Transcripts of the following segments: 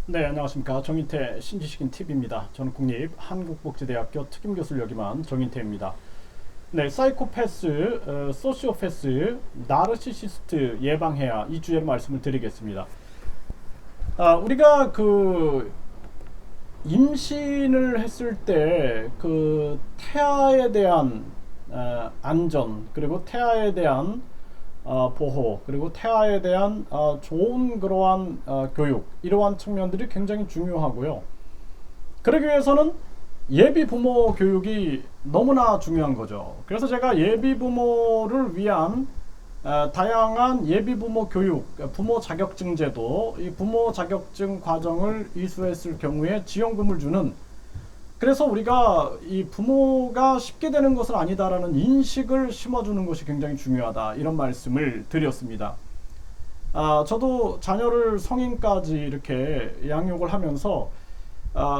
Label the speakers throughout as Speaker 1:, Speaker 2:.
Speaker 1: 네, 안녕하십니까. 정인태 신지식인 TV입니다. 저는 국립 한국복지대학교 특임교수를 역임한 정인태입니다. 네, 사이코패스, 소시오패스, 나르시시스트 예방해야 이 주제로 말씀을 드리겠습니다. 우리가 임신을 했을 때 태아에 대한 안전, 그리고 태아에 대한 보호, 그리고 태아에 대한 좋은 그러한 교육, 이러한 측면들이 굉장히 중요하고요. 그러기 위해서는 예비 부모 교육이 너무나 중요한 거죠. 그래서 제가 예비 부모를 위한 다양한 예비 부모 교육, 부모 자격증 제도, 이 부모 자격증 과정을 이수했을 경우에 지원금을 주는, 그래서 우리가 이 부모가 쉽게 되는 것은 아니다라는 인식을 심어주는 것이 굉장히 중요하다, 이런 말씀을 드렸습니다. 저도 자녀를 성인까지 이렇게 양육을 하면서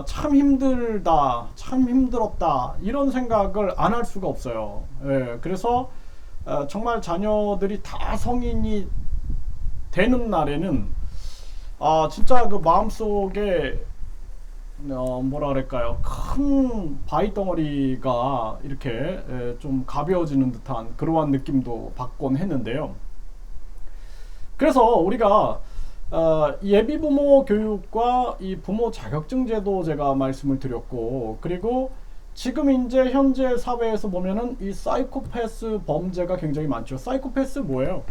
Speaker 1: 참 힘들다, 참 힘들었다, 이런 생각을 안 할 수가 없어요. 예, 그래서 정말 자녀들이 다 성인이 되는 날에는 진짜 그 마음속에 뭐라 그럴까요? 큰 바위 덩어리가 이렇게 좀 가벼워지는 듯한 그러한 느낌도 받곤 했는데요. 그래서 우리가 예비 부모 교육과 이 부모 자격증 제도 제가 말씀을 드렸고, 그리고 지금 이제 현재 사회에서 보면은 이 사이코패스 범죄가 굉장히 많죠. 사이코패스 뭐예요?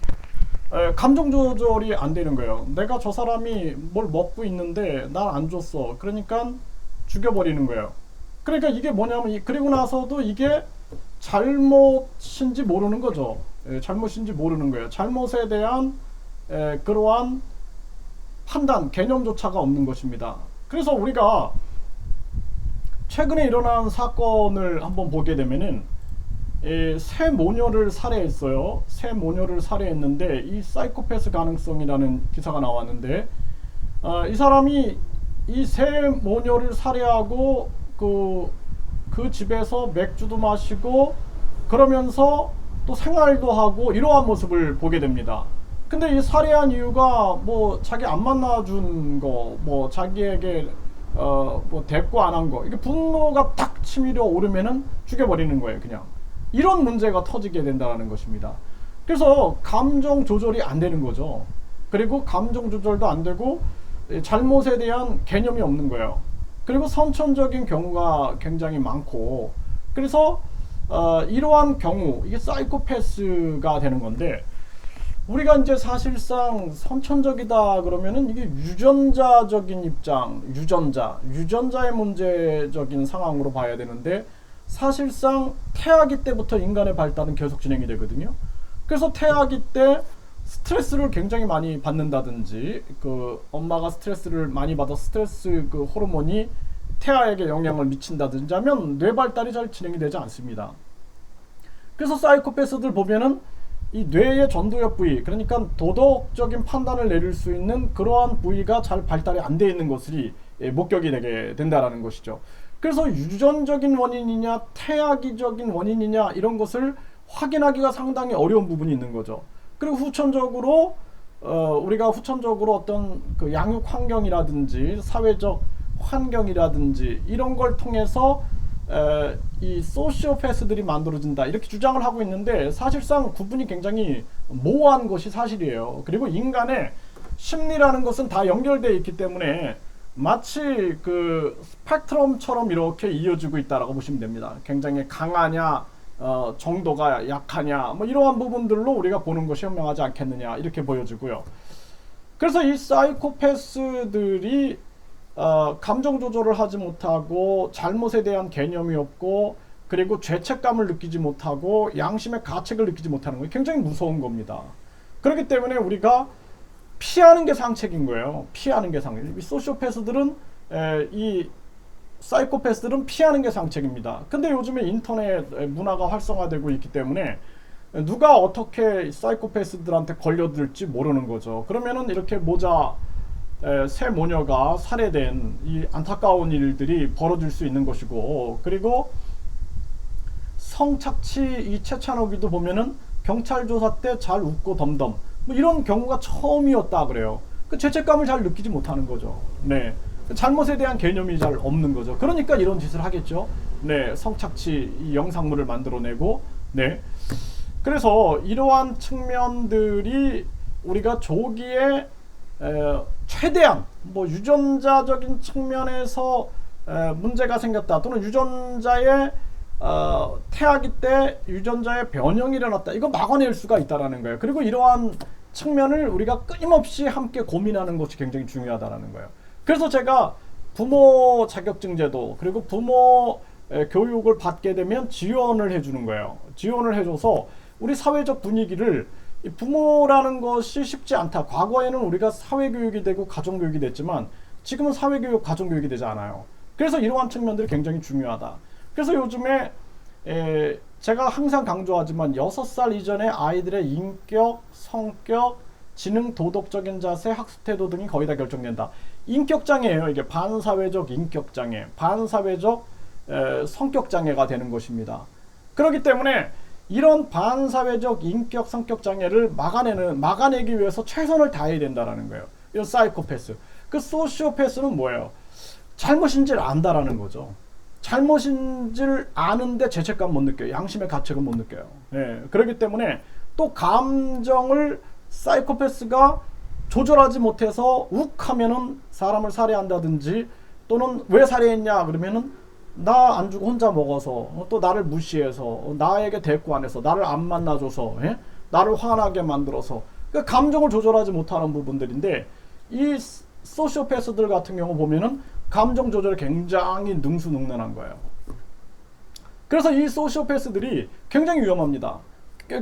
Speaker 1: 감정 조절이 안 되는 거예요. 내가 저 사람이 뭘 먹고 있는데 날 안 줬어. 그러니까 죽여버리는 거예요. 그러니까 이게 뭐냐면, 그리고 나서도 이게 잘못인지 모르는 거죠. 잘못인지 모르는 거예요. 잘못에 대한 그러한 판단, 개념조차가 없는 것입니다. 그래서 우리가 최근에 일어난 사건을 한번 보게 되면은 새 모녀를 살해했어요. 새 모녀를 살해했는데 이 사이코패스 가능성이라는 기사가 나왔는데, 이 사람이 이 새 모녀를 살해하고 그 집에서 맥주도 마시고 그러면서 또 생활도 하고 이러한 모습을 보게 됩니다. 근데 이 살해한 이유가 뭐 자기 안 만나준 거, 뭐 자기에게 뭐 대꾸 안 한 거, 이게 분노가 딱 치밀어 오르면은 죽여버리는 거예요, 그냥. 이런 문제가 터지게 된다는 것입니다. 그래서 감정 조절이 안 되는 거죠. 그리고 감정 조절도 안 되고 잘못에 대한 개념이 없는 거예요. 그리고 선천적인 경우가 굉장히 많고, 그래서 이러한 경우, 이게 사이코패스가 되는 건데, 우리가 이제 사실상 선천적이다 그러면은 이게 유전자적인 입장, 유전자의 문제적인 상황으로 봐야 되는데, 사실상 태아기 때부터 인간의 발달은 계속 진행이 되거든요. 그래서 태아기 때 스트레스를 굉장히 많이 받는다든지, 엄마가 스트레스를 많이 받아 스트레스 호르몬이 태아에게 영향을 미친다든지 하면 뇌 발달이 잘 진행이 되지 않습니다. 그래서 사이코패스들 보면은 이 뇌의 전도엽 부위, 그러니까 도덕적인 판단을 내릴 수 있는 그러한 부위가 잘 발달이 안 되어 있는 것이 목격이 되게 된다라는 것이죠. 그래서 유전적인 원인이냐 태아기적인 원인이냐 이런 것을 확인하기가 상당히 어려운 부분이 있는 거죠. 그리고 후천적으로 우리가 어떤 양육 환경이라든지 사회적 환경이라든지 이런 걸 통해서 이 소시오패스들이 만들어진다, 이렇게 주장을 하고 있는데, 사실상 구분이 굉장히 모호한 것이 사실이에요. 그리고 인간의 심리라는 것은 다 연결되어 있기 때문에 마치 스펙트럼처럼 이렇게 이어지고 있다라고 보시면 됩니다. 굉장히 강하냐, 정도가 약하냐, 뭐 이러한 부분들로 우리가 보는 것이 현명하지 않겠느냐, 이렇게 보여지고요. 그래서 이 사이코패스들이 감정 조절을 하지 못하고, 잘못에 대한 개념이 없고, 그리고 죄책감을 느끼지 못하고, 양심의 가책을 느끼지 못하는 게 굉장히 무서운 겁니다. 그렇기 때문에 우리가 피하는 게 상책인 거예요. 피하는 게 상책. 이 소시오패스들은 이 사이코패스들은 피하는 게 상책입니다. 근데 요즘에 인터넷 문화가 활성화되고 있기 때문에 누가 어떻게 사이코패스들한테 걸려들지 모르는 거죠. 그러면은 이렇게 새 모녀가 살해된 이 안타까운 일들이 벌어질 수 있는 것이고, 그리고 성착취 이 최찬호기도 보면은 경찰 조사 때 잘 웃고 덤덤, 뭐 이런 경우가 처음이었다 그래요. 그 죄책감을 잘 느끼지 못하는 거죠. 네. 잘못에 대한 개념이 잘 없는 거죠. 그러니까 이런 짓을 하겠죠. 네. 성착취 이 영상물을 만들어내고, 네. 그래서 이러한 측면들이 우리가 조기에 최대한 뭐 유전자적인 측면에서 문제가 생겼다, 또는 유전자의 태아기 때 유전자의 변형이 일어났다, 이거 막아낼 수가 있다라는 거예요. 그리고 이러한 측면을 우리가 끊임없이 함께 고민하는 것이 굉장히 중요하다라는 거예요. 그래서 제가 부모 자격증 제도, 그리고 부모 교육을 받게 되면 지원을 해주는 거예요. 지원을 해줘서 우리 사회적 분위기를, 부모라는 것이 쉽지 않다. 과거에는 우리가 사회교육이 되고 가정교육이 됐지만 지금은 사회교육, 가정교육이 되지 않아요. 그래서 이러한 측면들이 굉장히 중요하다. 그래서 요즘에 제가 항상 강조하지만 6살 이전에 아이들의 인격, 성격, 지능, 도덕적인 자세, 학습 태도 등이 거의 다 결정된다. 인격장애예요. 이게 반사회적 인격장애, 반사회적 성격장애가 되는 것입니다. 그렇기 때문에 이런 반사회적 인격 성격 장애를 막아내기 위해서 최선을 다해야 된다라는 거예요. 이 사이코패스. 그 소시오패스는 뭐예요? 잘못인지를 안다라는 거죠. 잘못인지를 아는데 죄책감 못 느껴요. 양심의 가책은 못 느껴요. 예, 그렇기 때문에 또 감정을 사이코패스가 조절하지 못해서 욱 하면은 사람을 살해한다든지, 또는 왜 살해했냐 그러면은 나 안 주고 혼자 먹어서, 또 나를 무시해서, 나에게 대꾸 안 해서, 나를 안 만나줘서, 예? 나를 화나게 만들어서, 그러니까 감정을 조절하지 못하는 부분들인데, 이 소시오패스들 같은 경우 보면은 감정 조절이 굉장히 능수능란한 거예요. 그래서 이 소시오패스들이 굉장히 위험합니다.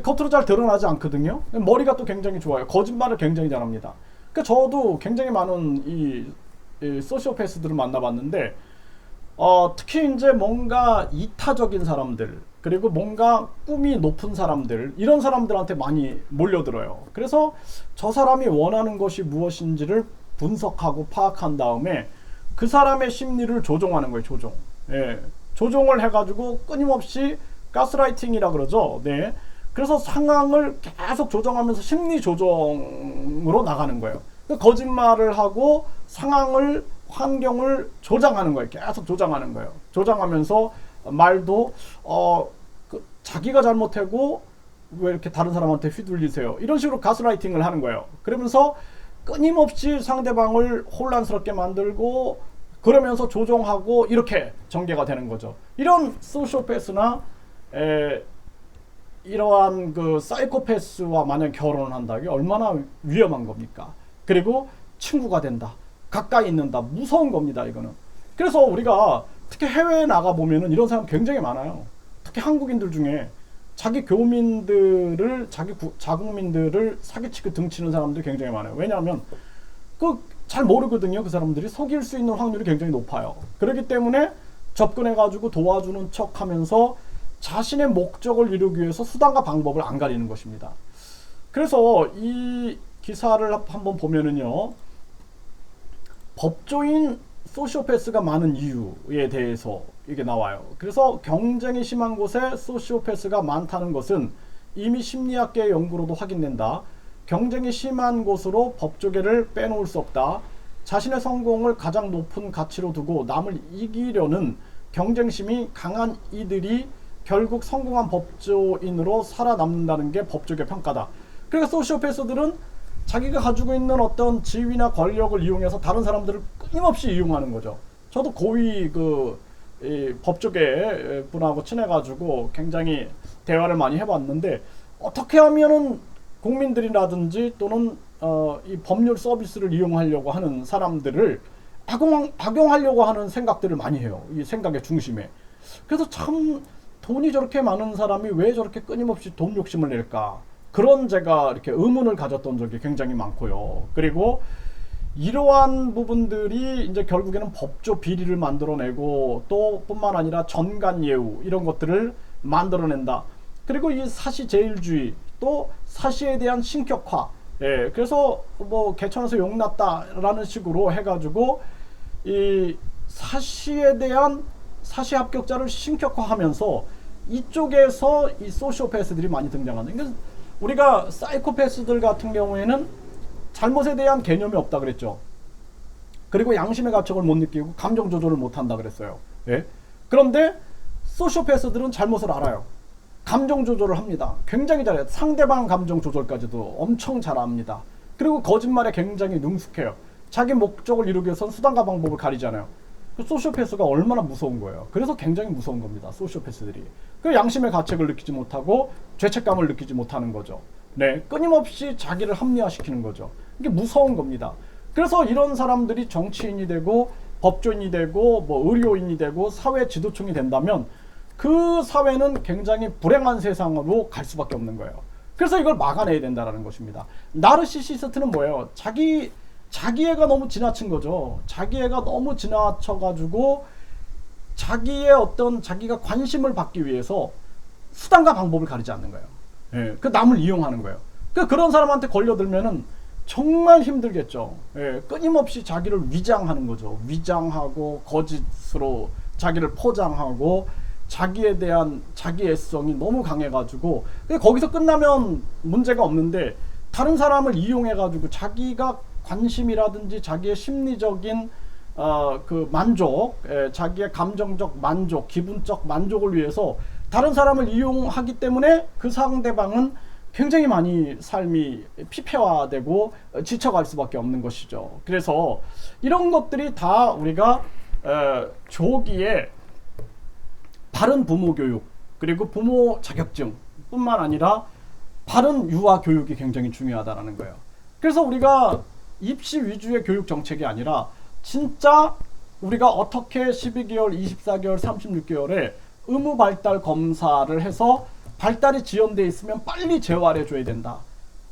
Speaker 1: 겉으로 잘 드러나지 않거든요. 머리가 또 굉장히 좋아요. 거짓말을 굉장히 잘합니다. 그러니까 저도 굉장히 많은 이 소시오패스들을 만나봤는데, 특히 이제 뭔가 이타적인 사람들, 그리고 뭔가 꿈이 높은 사람들, 이런 사람들한테 많이 몰려들어요. 그래서 저 사람이 원하는 것이 무엇인지를 분석하고 파악한 다음에 그 사람의 심리를 조종하는 거예요. 조종. 예. 조종을 해가지고 끊임없이 가스라이팅이라 그러죠. 네. 그래서 상황을 계속 조정하면서 심리 조정으로 나가는 거예요. 거짓말을 하고 상황을, 환경을 조장하는 거예요. 계속 조장하는 거예요. 조장하면서 말도 자기가 잘못하고 왜 이렇게 다른 사람한테 휘둘리세요, 이런 식으로 가스라이팅을 하는 거예요. 그러면서 끊임없이 상대방을 혼란스럽게 만들고, 그러면서 조종하고, 이렇게 전개가 되는 거죠. 이런 소시오패스나 이러한 그 사이코패스와 만약 결혼을 한다, 이게 얼마나 위험한 겁니까? 그리고 친구가 된다, 가까이 있는다, 무서운 겁니다, 이거는. 그래서 우리가 특히 해외에 나가 보면은 이런 사람 굉장히 많아요. 특히 한국인들 중에 자기 교민들을, 자기 자국민들을 사기치고 등치는 사람들이 굉장히 많아요. 왜냐하면 잘 모르거든요. 그 사람들이 속일 수 있는 확률이 굉장히 높아요. 그렇기 때문에 접근해가지고 도와주는 척하면서 자신의 목적을 이루기 위해서 수단과 방법을 안 가리는 것입니다. 그래서 이 기사를 한번 보면은요, 법조인 소시오패스가 많은 이유에 대해서 이게 나와요. 그래서 경쟁이 심한 곳에 소시오패스가 많다는 것은 이미 심리학계의 연구로도 확인된다. 경쟁이 심한 곳으로 법조계를 빼놓을 수 없다. 자신의 성공을 가장 높은 가치로 두고 남을 이기려는 경쟁심이 강한 이들이 결국 성공한 법조인으로 살아남는다는 게 법조계 평가다. 그러니까 소시오패스들은 자기가 가지고 있는 어떤 지위나 권력을 이용해서 다른 사람들을 끊임없이 이용하는 거죠. 저도 고위 법조계 분하고 친해가지고 굉장히 대화를 많이 해봤는데, 어떻게 하면은 국민들이라든지 또는 이 법률 서비스를 이용하려고 하는 사람들을 악용하려고 하는 생각들을 많이 해요. 이 생각의 중심에. 그래서 참 돈이 저렇게 많은 사람이 왜 저렇게 끊임없이 돈 욕심을 낼까? 그런 제가 이렇게 의문을 가졌던 적이 굉장히 많고요. 그리고 이러한 부분들이 이제 결국에는 법조 비리를 만들어내고, 또 뿐만 아니라 전관예우 이런 것들을 만들어낸다. 그리고 이 사시제일주의, 또 사시에 대한 신격화, 예, 그래서 뭐 개천에서 용났다라는 식으로 해가지고 이 사시에 대한 사시 합격자를 신격화하면서 이쪽에서 이 소시오패스들이 많이 등장하는. 그러니까 우리가 사이코패스들 같은 경우에는 잘못에 대한 개념이 없다 그랬죠. 그리고 양심의 가책을 못 느끼고 감정 조절을 못 한다 그랬어요. 예? 그런데 소시오패스들은 잘못을 알아요. 감정 조절을 합니다. 굉장히 잘해요. 상대방 감정 조절까지도 엄청 잘합니다. 그리고 거짓말에 굉장히 능숙해요. 자기 목적을 이루기 위해서는 수단과 방법을 가리잖아요. 그 소시오패스가 얼마나 무서운 거예요. 그래서 굉장히 무서운 겁니다. 소시오패스들이. 그 양심의 가책을 느끼지 못하고 죄책감을 느끼지 못하는 거죠. 네, 끊임없이 자기를 합리화시키는 거죠. 이게 무서운 겁니다. 그래서 이런 사람들이 정치인이 되고 법조인이 되고 뭐 의료인이 되고 사회 지도층이 된다면 그 사회는 굉장히 불행한 세상으로 갈 수밖에 없는 거예요. 그래서 이걸 막아내야 된다는 것입니다. 나르시시스트는 뭐예요? 자기애가 너무 지나친 거죠. 자기애가 너무 지나쳐가지고 자기의 어떤 자기가 관심을 받기 위해서 수단과 방법을 가리지 않는 거예요. 예, 그 남을 이용하는 거예요. 그런 사람한테 걸려들면은 정말 힘들겠죠. 예, 끊임없이 자기를 위장하는 거죠. 위장하고 거짓으로 자기를 포장하고 자기에 대한 자기 애성이 너무 강해가지고 거기서 끝나면 문제가 없는데 다른 사람을 이용해가지고 자기가 관심이라든지 자기의 심리적인 그 만족, 자기의 감정적 만족, 기분적 만족을 위해서 다른 사람을 이용하기 때문에 그 상대방은 굉장히 많이 삶이 피폐화되고 지쳐갈 수밖에 없는 것이죠. 그래서 이런 것들이 다 우리가 조기에 바른 부모 교육 그리고 부모 자격증 뿐만 아니라 바른 유아 교육이 굉장히 중요하다는 거예요. 그래서 우리가 입시 위주의 교육 정책이 아니라 진짜 우리가 어떻게 12개월, 24개월, 36개월에 의무 발달 검사를 해서 발달이 지연되어 있으면 빨리 재활해 줘야 된다.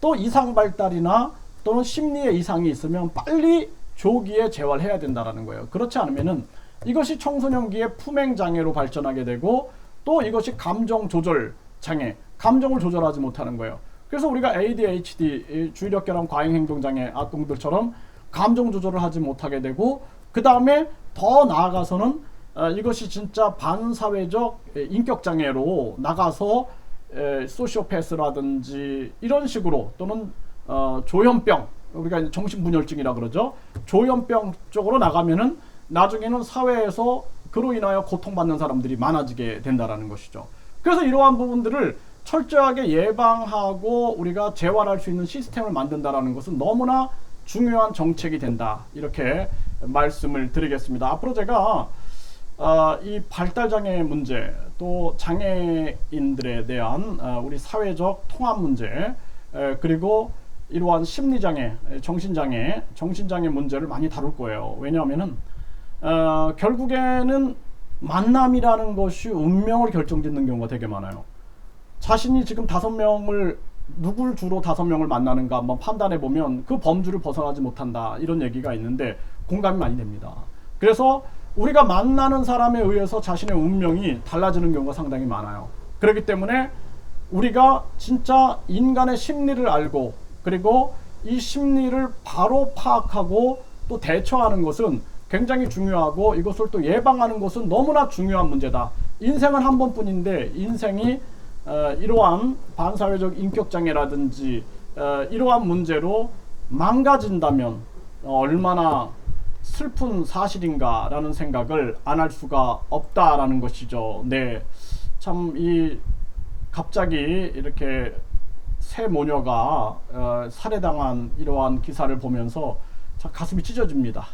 Speaker 1: 또 이상 발달이나 또는 심리의 이상이 있으면 빨리 조기에 재활해야 된다는 거예요. 그렇지 않으면은 이것이 청소년기의 품행 장애로 발전하게 되고 또 이것이 감정 조절 장애, 감정을 조절하지 못하는 거예요. 그래서 우리가 ADHD, 주의력 결함 과잉 행동 장애 아동들처럼 감정 조절을 하지 못하게 되고 그 다음에 더 나아가서는 이것이 진짜 반사회적 인격 장애로 나가서 소시오패스라든지 이런 식으로 또는 조현병, 우리가 정신분열증이라 그러죠. 조현병 쪽으로 나가면은 나중에는 사회에서 그로 인하여 고통받는 사람들이 많아지게 된다는 것이죠. 그래서 이러한 부분들을 철저하게 예방하고 우리가 재활할 수 있는 시스템을 만든다는 것은 너무나 중요한 정책이 된다. 이렇게 말씀을 드리겠습니다. 앞으로 제가 이 발달장애 문제 또 장애인들에 대한 우리 사회적 통합 문제 그리고 이러한 심리장애, 정신장애 문제를 많이 다룰 거예요. 왜냐하면은 결국에는 만남이라는 것이 운명을 결정짓는 경우가 되게 많아요. 자신이 지금 5명을 누굴 주로 5명을 만나는가 한번 판단해 보면 그 범주를 벗어나지 못한다 이런 얘기가 있는데 공감이 많이 됩니다. 그래서 우리가 만나는 사람에 의해서 자신의 운명이 달라지는 경우가 상당히 많아요. 그렇기 때문에 우리가 진짜 인간의 심리를 알고 그리고 이 심리를 바로 파악하고 또 대처하는 것은 굉장히 중요하고 이것을 또 예방하는 것은 너무나 중요한 문제다. 인생은 한 번뿐인데 인생이 이러한 반사회적 인격장애라든지 이러한 문제로 망가진다면 얼마나 슬픈 사실인가 라는 생각을 안 할 수가 없다라는 것이죠. 네, 참 갑자기 이렇게 새 모녀가 살해당한 이러한 기사를 보면서 참 가슴이 찢어집니다.